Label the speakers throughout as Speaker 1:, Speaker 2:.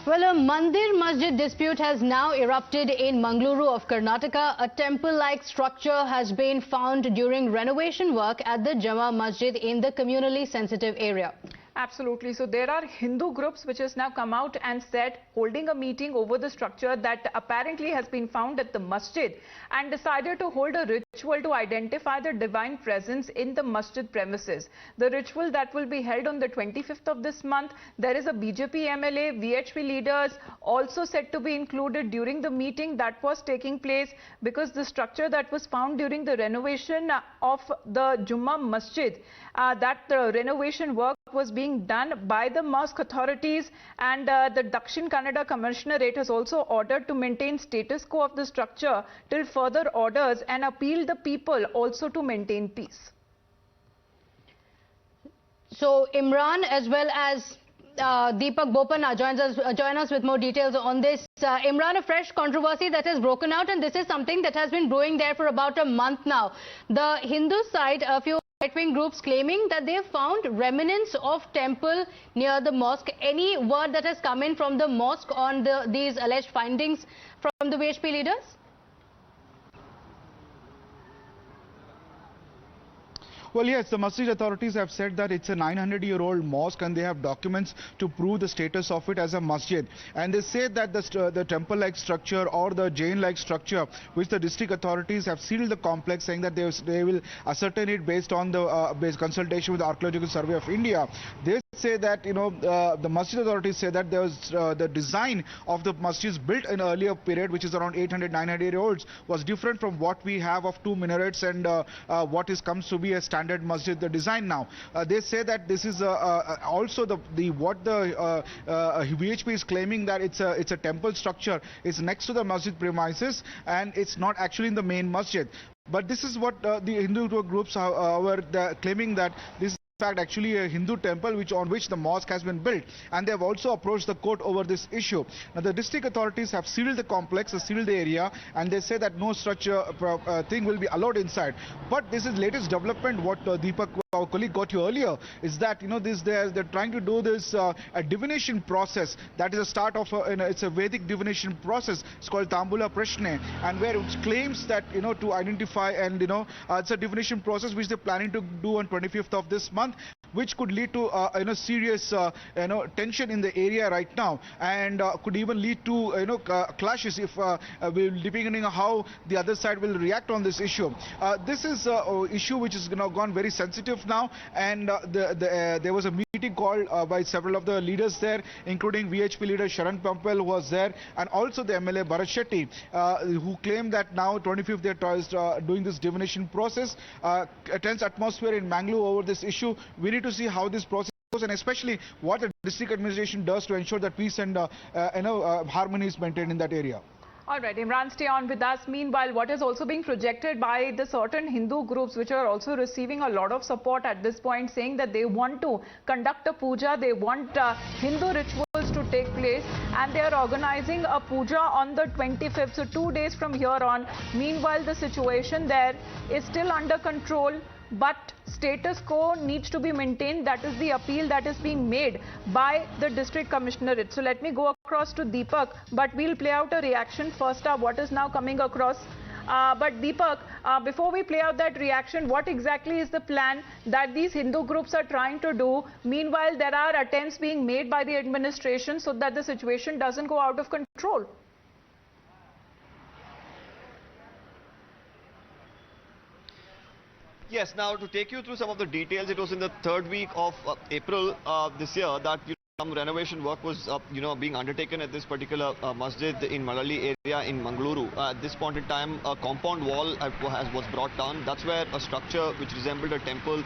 Speaker 1: Well, a mandir-masjid dispute has now erupted in Mangalore of Karnataka. A temple-like structure has been found during renovation work at the Jama Masjid in the communally sensitive area.
Speaker 2: Absolutely. So there are Hindu groups which has now come out and said, holding a meeting over the structure that apparently has been found at the masjid, and decided to hold a ritual to identify the divine presence in the masjid premises. The ritual that will be held on the 25th of this month. There is a BJP MLA, VHP leaders also said to be included during the meeting that was taking place, because the structure that was found during the renovation of the Jummah Masjid, that the renovation work was being done by the mosque authorities, and the Dakshin Kannada Commissionerate has also ordered to maintain status quo of the structure till further orders, and appealed the people also to maintain peace. So Imran as well as Deepak Bopana join us with more details on this. Imran, a fresh controversy that has broken out, and this is something that has been brewing there for about a month now. The Hindu side, a few right-wing groups claiming that they have found remnants of temple near the mosque. Any word that has come in from the mosque on these alleged findings from the VHP leaders?
Speaker 3: Well, yes, the masjid authorities have said that it's a 900-year-old mosque and they have documents to prove the status of it as a masjid. And they say that the temple-like structure or the Jain-like structure, which the district authorities have sealed the complex, saying that they will ascertain it based on the consultation with the Archaeological Survey of India. They say that, you know, the masjid authorities say that there was the design of the masjids built in earlier period, which is around 800-900-year-olds, was different from what we have of two minarets and what comes to be a standard masjid, the design now. They say that this is also what the VHP is claiming, that it's a temple structure, is next to the masjid premises and it's not actually in the main masjid. But this is what the Hindu groups were claiming, that this is in fact actually a Hindu temple on which the mosque has been built, and they have also approached the court over this issue. Now the district authorities have sealed the complex, sealed the area, and they say that no such thing will be allowed inside. But this is latest development. What Deepak, our colleague, got you earlier, is that, you know, they're trying to do this a divination process. That is a start of it's a Vedic divination process. It's called Ashtamangala Prashne, and where it claims that, you know, to identify, and, you know, it's a divination process which they're planning to do on 25th of this month, which could lead to serious tension in the area right now, and could even lead to clashes if depending on how the other side will react on this issue. This is an issue which is gone very sensitive now, and there was a meeting called by several of the leaders there, including VHP leader Sharan Pampel, who was there, and also the MLA Bharat Shetty, who claimed that now 25th they're doing this divination process. A tense atmosphere in Mangalore over this issue. We need to see how this process goes, and especially what the district administration does to ensure that peace and harmony is maintained in that area.
Speaker 2: All right, Imran, stay on with us. Meanwhile, what is also being projected by the certain Hindu groups which are also receiving a lot of support at this point, saying that they want to conduct a puja, they want Hindu rituals to take place, and they are organizing a puja on the 25th, so 2 days from here on. Meanwhile, the situation there is still under control, but status quo needs to be maintained. That is the appeal that is being made by the district commissionerate. So let me go across to Deepak, but we'll play out a reaction first up, what is now coming across. But Deepak, before we play out that reaction, what exactly is the plan that these Hindu groups are trying to do? Meanwhile, there are attempts being made by the administration so that the situation doesn't go out of control.
Speaker 4: Yes, now to take you through some of the details, it was in the third week of April this year that some renovation work was being undertaken at this particular masjid in Malalli area in Mangalore. At this point in time, a compound wall was brought down. That's where a structure which resembled a temple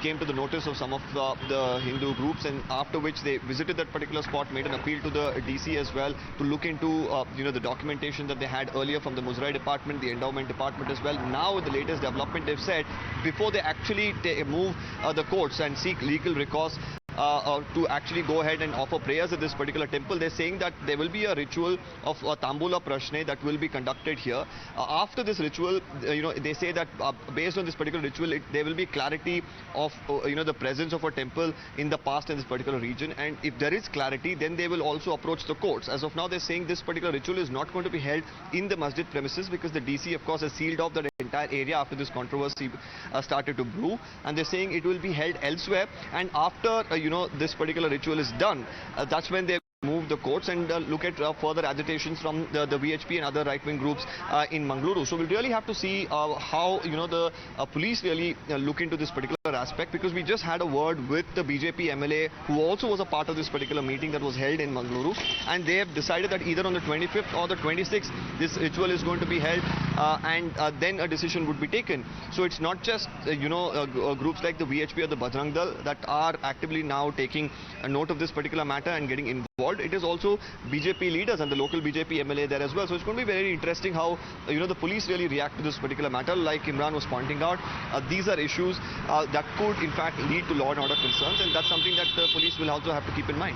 Speaker 4: came to the notice of some of the Hindu groups, and after which they visited that particular spot, made an appeal to the DC as well to look into the documentation that they had earlier from the Muzrai department, the endowment department as well. Now with the latest development, they've said before they actually move the courts and seek legal recourse, to actually go ahead and offer prayers at this particular temple. They're saying that there will be a ritual of Ashtamangala Prashne that will be conducted here. After this ritual, they say that based on this particular ritual, there will be clarity of the presence of a temple in the past in this particular region. And if there is clarity, then they will also approach the courts. As of now, they're saying this particular ritual is not going to be held in the masjid premises because the DC, of course, has sealed off the entire area after this controversy started to brew. And they're saying it will be held elsewhere. And after this particular ritual is done, that's when they move the courts and look at further agitations from the VHP and other right-wing groups in Mangalore. So we'll really have to see how the police really look into this particular aspect, because we just had a word with the BJP MLA who also was a part of this particular meeting that was held in Mangalore, and they have decided that either on the 25th or the 26th this ritual is going to be held, and then a decision would be taken. So it's not just groups like the VHP or the Bajrang Dal that are actively now taking a note of this particular matter and getting involved. It is also BJP leaders and the local BJP MLA there as well. So it's going to be very interesting how the police really react to this particular matter. Like Imran was pointing out, these are issues that could in fact lead to law and order concerns, and that's something that the police will also have to keep in mind.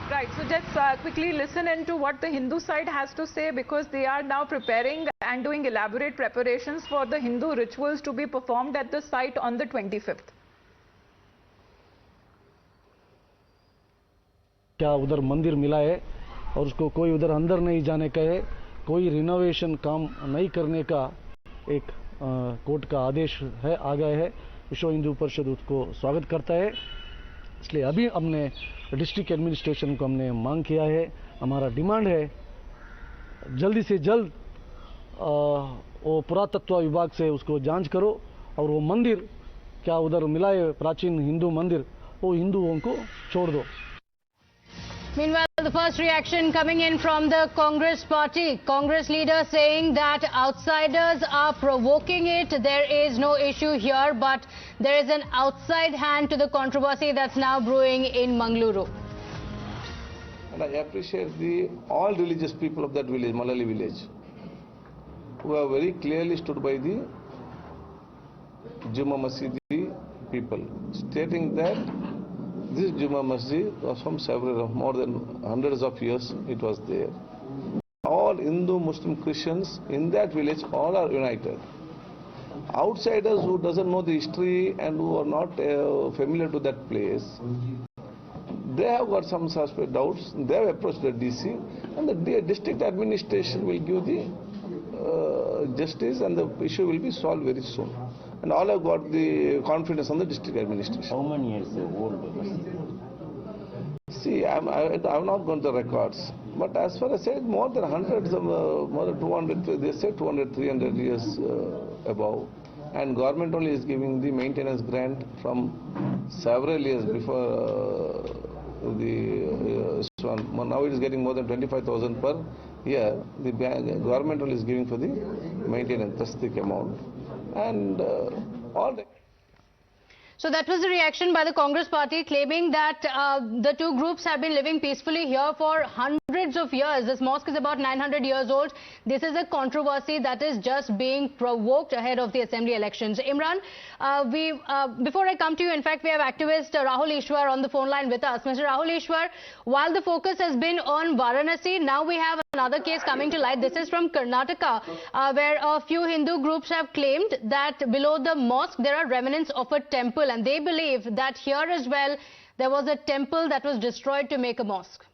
Speaker 2: Right, so just quickly listen into what the Hindu side has to say, because they are now preparing and doing elaborate preparations for the Hindu rituals to be performed at the site on the 25th.
Speaker 5: क्या उधर मंदिर मिला है और उसको कोई उधर अंदर नहीं जाने का है, कोई रिनोवेशन काम नहीं करने का एक कोर्ट का आदेश है आ गया है। विश्व हिंदू परिषद उसको स्वागत करता है। इसलिए अभी हमने डिस्ट्रिक्ट एडमिनिस्ट्रेशन को हमने मांग किया है, हमारा डिमांड है जल्दी से जल्द वो पुरातत्व विभाग से उसको जांच करो और वो मंदिर क्या उधर मिला है प्राचीन हिंदू मंदिर, वो हिंदुओं को छोड़ दो।
Speaker 1: Meanwhile, the first reaction coming in from the Congress party. Congress leader saying that outsiders are provoking it. There is no issue here, but there is an outside hand to the controversy that's now brewing in Mangalore.
Speaker 6: And I appreciate all religious people of that village, Malali village, who have very clearly stood by the Juma Masjid people, stating that this Juma Masjid was from more than hundreds of years it was there. All Hindu, Muslim, Christians in that village all are united. Outsiders who doesn't know the history and who are not familiar to that place, they have got some suspect doubts. They have approached the DC, and the district administration will give the justice, and the issue will be solved very soon. And all have got the confidence on the district administration.
Speaker 7: How many years old?
Speaker 6: See, I'm not going to the records, but as far as I said, more than hundreds of, more than 200, they say 200, 300 years above. And government only is giving the maintenance grant from several years before now it is getting more than 25,000 per year. The government only is giving for the maintenance, that's the amount. And all the...
Speaker 1: So that was the reaction by the Congress party, claiming that the two groups have been living peacefully here for hundreds of years. This mosque is about 900 years old. This is a controversy that is just being provoked ahead of the assembly elections. Imran, before I come to you, in fact, we have activist Rahul Ishwar on the phone line with us. Mr. Rahul Ishwar, while the focus has been on Varanasi, now we have another case coming to light. This is from Karnataka, where a few Hindu groups have claimed that below the mosque there are remnants of a temple, and they believe that here as well there was a temple that was destroyed to make a mosque.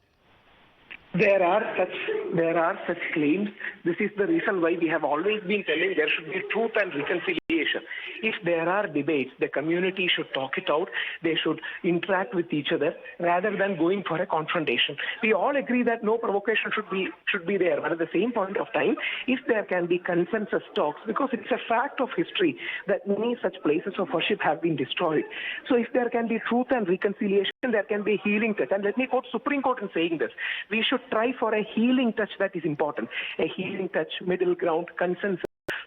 Speaker 8: There are such claims. This is the reason why we have always been telling there should be truth and reconciliation. If there are debates, the community should talk it out. They should interact with each other rather than going for a confrontation. We all agree that no provocation should be there. But at the same point of time, if there can be consensus talks, because it's a fact of history that many such places of worship have been destroyed. So if there can be truth and reconciliation, there can be healing touch. And let me quote Supreme Court in saying this. We should try for a healing touch, that is important. A healing touch, middle ground, consensus,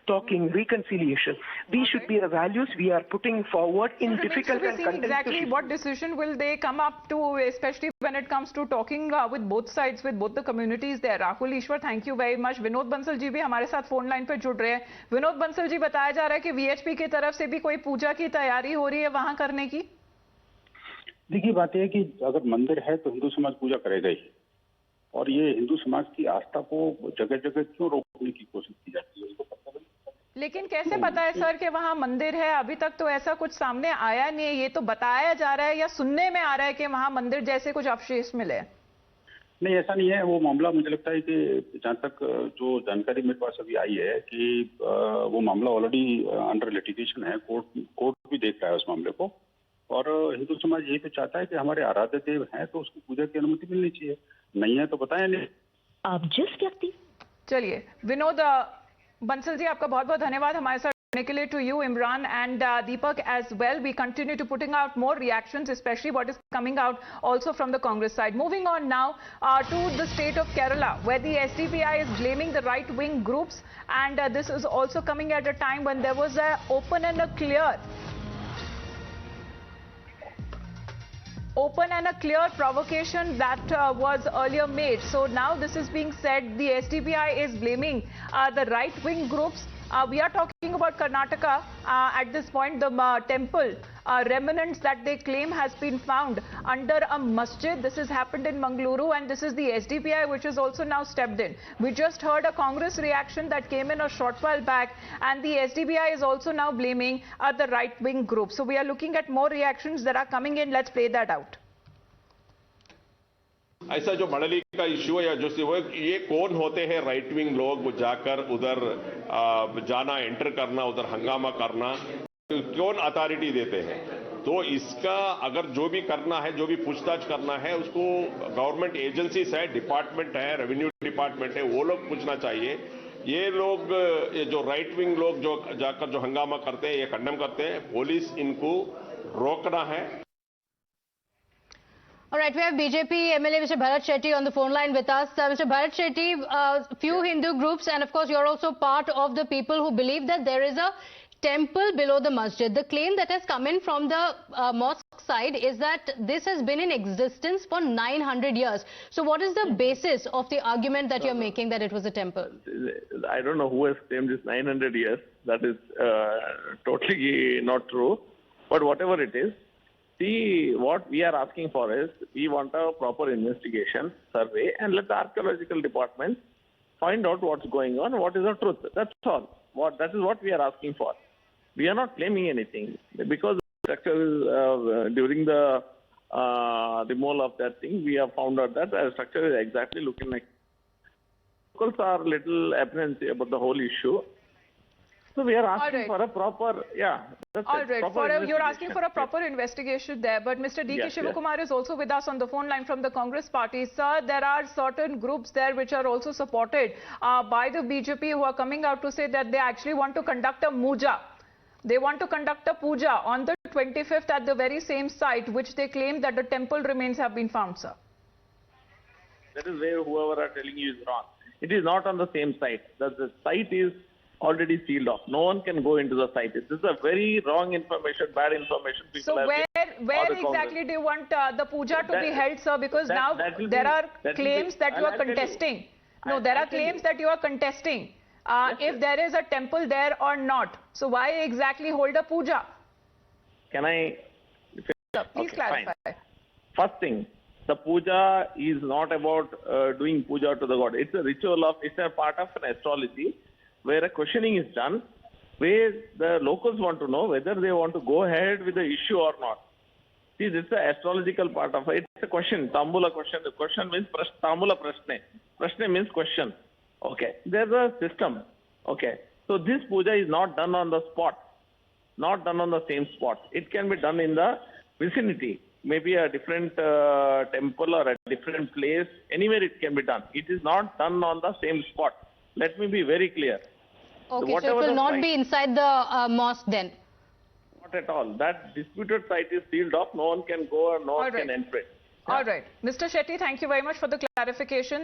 Speaker 8: talking, reconciliation. These should be the values we are putting forward in difficult and contentious.
Speaker 2: Exactly what decision will they come up to, especially when it comes to talking with both sides, with both the communities there. Rahul Ishwar, thank you very much. Vinod Bansal ji भी हमारे साथ phone line पे जुड़ रहे हैं. विनोद बंसल जी, बताया जा रहा है कि वीएचपी की तरफ से भी कोई पूजा की तैयारी हो रही है वहां करने की.
Speaker 7: देखिए बात यह है कि अगर मंदिर है तो हिंदू समाज पूजा करेगा ही, और ये हिंदू समाज की आस्था को जगह जगह क्यों रोकने की कोशिश की जाती है, उसको पता नहीं।
Speaker 2: लेकिन कैसे पता है सर कि वहां मंदिर है? अभी तक तो ऐसा कुछ सामने आया नहीं है। ये तो बताया जा रहा है या सुनने में आ रहा है कि वहां मंदिर जैसे कुछ अवशेष मिले।
Speaker 7: नहीं, ऐसा नहीं है। वो मामला मुझे लगता है कि जहाँ तक जो जानकारी मेरे पास अभी आई है कि वो मामला ऑलरेडी अंडर लिटिगेशन है, कोर्ट भी देख रहा है उस मामले को, और हिंदू समाज यही तो चाहता है कि हमारे आराध्य देव हैं तो उसको पूजा की अनुमति मिलनी चाहिए, नहीं है तो बताया नहीं।
Speaker 2: आप जिस व्यक्ति चलिए विनोद बंसल जी, आपका बहुत बहुत धन्यवाद हमारे साथ जुड़ने के लिए। To you Imran and Deepak as well, we continue to putting out more reactions, especially what is coming out also from the Congress side. Moving on now to the state of Kerala, where the SDPI is blaming the right-wing groups, and this is also coming at a time when there was a open and a clear provocation that was earlier made. So now this is being said, the SDPI is blaming the right-wing groups. We are talking about Karnataka at this point. The temple remnants that they claim has been found under a masjid. This has happened in Mangalore, and this is the SDPI which has also now stepped in. We just heard a Congress reaction that came in a short while back, and the SDPI is also now blaming the right-wing group. So we are looking at more reactions that are coming in. Let's play that out.
Speaker 9: ऐसा जो मड़ली का issue है या जो ये कौन होते हैं राइट विंग लोग, वो जाकर उधर जाना, एंटर करना, उधर हंगामा करना, कौन अथॉरिटी देते हैं? तो इसका अगर जो भी करना है, जो भी पूछताछ करना है, उसको गवर्नमेंट एजेंसीज है, डिपार्टमेंट है, रेवेन्यू डिपार्टमेंट है, वो लोग पूछना चाहिए। ये लोग, ये जो राइट विंग लोग जो जाकर जो हंगामा करते हैं, ये कंडेम करते हैं, पुलिस इनको रोकना है।
Speaker 1: All right, we have BJP MLA Mr. Bharat Shetty on the phone line with us. Mr. Bharat Shetty, few Hindu groups, and of course you're also part of the people who believe that there is a temple below the masjid. The claim that has come in from the mosque side is that this has been in existence for 900 years. So what is the basis of the argument that you're making that it was a temple?
Speaker 10: I don't know who has claimed this 900 years. That is totally not true. But whatever it is, see, what we are asking for is, we want a proper investigation, survey, and let the archaeological department find out what's going on, what is the truth. That's all. That is what we are asking for. We are not claiming anything, because the structure is, during the removal of that thing, we have found out that the structure is exactly looking like. Locals are a little apprehensive about the whole issue. So we are asking for a proper,
Speaker 2: You're asking for a proper investigation there. But Mr. D.K. Shivakumar is also with us on the phone line from the Congress party. Sir, there are certain groups there which are also supported by the BJP, who are coming out to say that they actually want to conduct a muja. They want to conduct a puja on the 25th at the very same site, which they claim that the temple remains have been found, sir.
Speaker 10: That is where whoever are telling you is wrong. It is not on the same site. The site is already sealed off. No one can go into the site. This is a very wrong information, bad information.
Speaker 2: So where exactly do you want the puja to be held, sir? Because now there are claims that you are contesting. No, there are claims that you are contesting if there is a temple there or not. So why exactly hold a puja?
Speaker 10: Can I?
Speaker 2: Sir, please clarify.
Speaker 10: Fine. First thing, the puja is not about doing puja to the god. It's a ritual it's a part of an astrology, where a questioning is done, where the locals want to know whether they want to go ahead with the issue or not. See, this is the astrological part of it. It's a question, Tambula question. The question means Tambula Prashne. Prashne means question. Okay. There's a system. Okay. So this puja is not done on the spot, not done on the same spot. It can be done in the vicinity, maybe a different temple or a different place. Anywhere it can be done. It is not done on the same spot. Let me be very clear.
Speaker 1: Okay, so it will not be inside the mosque then?
Speaker 10: Not at all. That disputed site is sealed off. No one can go or no one can enter it.
Speaker 2: All right. Mr. Shetty, thank you very much for the clarification.